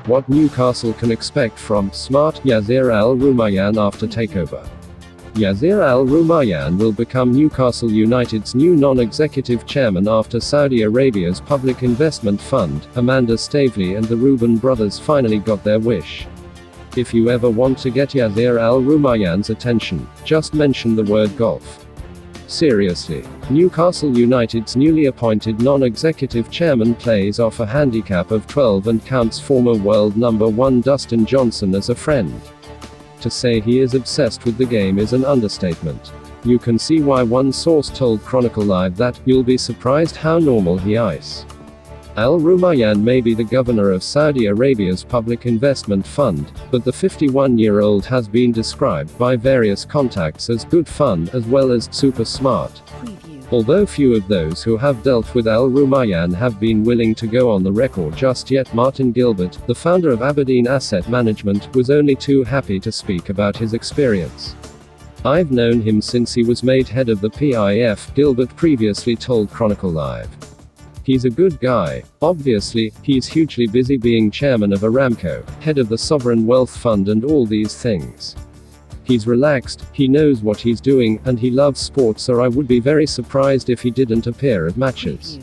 What Newcastle can expect from smart Yasir Al-Rumayyan after takeover. Yasir Al-Rumayyan will become Newcastle United's new non-executive chairman after Saudi Arabia's public investment fund, Amanda Staveley and the Reuben Brothers finally got their wish. If you ever want to get Yasir Al-Rumayyan's attention, just mention the word golf. Seriously, Newcastle United's newly appointed non-executive chairman plays off a handicap of 12 and counts former world number 1 Dustin Johnson as a friend. To say he is obsessed with the game is an understatement. You can see why one source told ChronicleLive that, "You'll be surprised how normal he is." Al-Rumayyan may be the governor of Saudi Arabia's public investment fund, but the 51-year-old has been described by various contacts as good fun as well as super smart. Although few of those who have dealt with Al-Rumayyan have been willing to go on the record just yet, Martin Gilbert, the founder of Aberdeen Asset Management, was only too happy to speak about his experience. "I've known him since he was made head of the PIF," Gilbert previously told ChronicleLive. "He's a good guy. Obviously, he's hugely busy being chairman of Aramco, head of the sovereign wealth fund and all these things. He's relaxed, he knows what he's doing, and he loves sports, so I would be very surprised if he didn't appear at matches.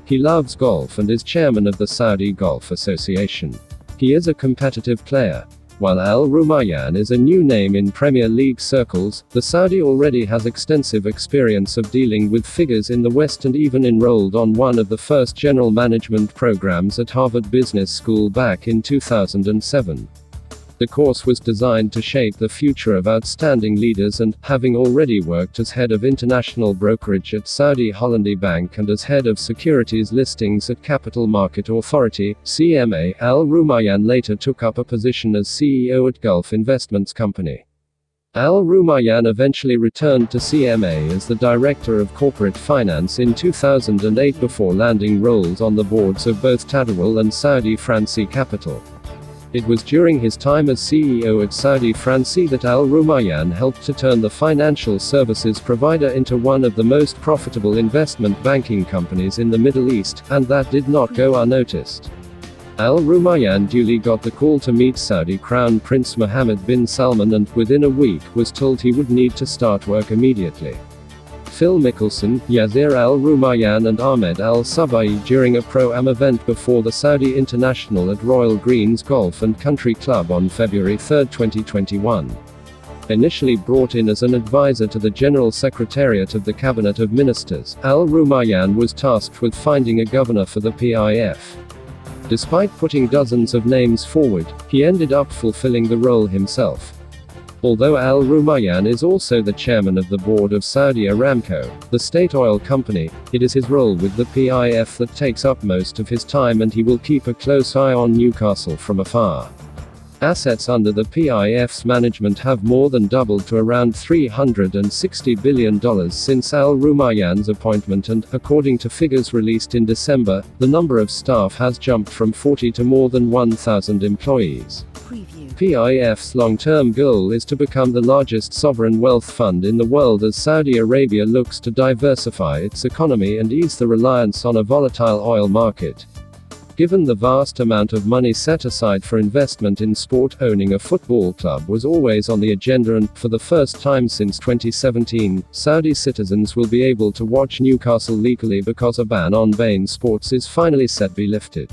He loves golf and is chairman of the Saudi Golf Association. He is a competitive player." While Al-Rumayyan is a new name in Premier League circles, the Saudi already has extensive experience of dealing with figures in the West and even enrolled on one of the first general management programs at Harvard Business School back in 2007. The course was designed to shape the future of outstanding leaders and, having already worked as head of international brokerage at Saudi Hollandi Bank and as head of securities listings at Capital Market Authority, CMA, Al-Rumayyan later took up a position as CEO at Gulf Investments Company. Al-Rumayyan eventually returned to CMA as the Director of Corporate Finance in 2008 before landing roles on the boards of both Tadawul and Saudi Fransi Capital. It was during his time as CEO at Saudi Fransi that Al-Rumayyan helped to turn the financial services provider into one of the most profitable investment banking companies in the Middle East, and that did not go unnoticed. Al-Rumayyan duly got the call to meet Saudi Crown Prince Mohammed bin Salman and, within a week, was told he would need to start work immediately. Phil Mickelson, Yasir Al-Rumayyan and Ahmed Al-Sabaa'i during a Pro-Am event before the Saudi International at Royal Greens Golf and Country Club on February 3, 2021. Initially brought in as an advisor to the General Secretariat of the Cabinet of Ministers, Al-Rumayyan was tasked with finding a governor for the PIF. Despite putting dozens of names forward, he ended up fulfilling the role himself. Although Al-Rumayyan is also the chairman of the board of Saudi Aramco, the state oil company, it is his role with the PIF that takes up most of his time, and he will keep a close eye on Newcastle from afar. Assets under the PIF's management have more than doubled to around $360 billion since Al-Rumayyan's appointment, and, according to figures released in December, the number of staff has jumped from 40 to more than 1,000 employees. PIF's long-term goal is to become the largest sovereign wealth fund in the world as Saudi Arabia looks to diversify its economy and ease the reliance on a volatile oil market. Given the vast amount of money set aside for investment in sport, owning a football club was always on the agenda, and, for the first time since 2017, Saudi citizens will be able to watch Newcastle legally because a ban on beIN Sports is finally set to be lifted.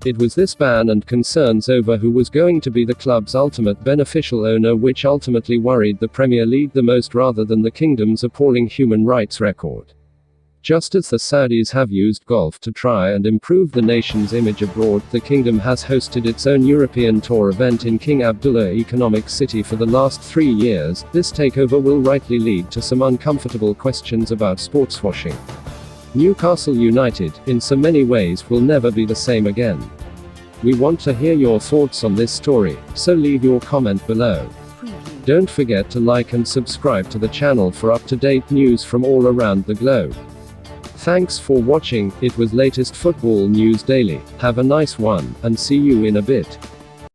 It was this ban and concerns over who was going to be the club's ultimate beneficial owner which ultimately worried the Premier League the most, rather than the kingdom's appalling human rights record. Just as the Saudis have used golf to try and improve the nation's image abroad, the kingdom has hosted its own European tour event in King Abdullah Economic City for the last 3 years. This takeover will rightly lead to some uncomfortable questions about sportswashing. Newcastle United, in so many ways, will never be the same again. We want to hear your thoughts on this story, so leave your comment below. Don't forget to like and subscribe to the channel for up-to-date news from all around the globe. Thanks for watching. It was latest football news daily. Have a nice one, and see you in a bit.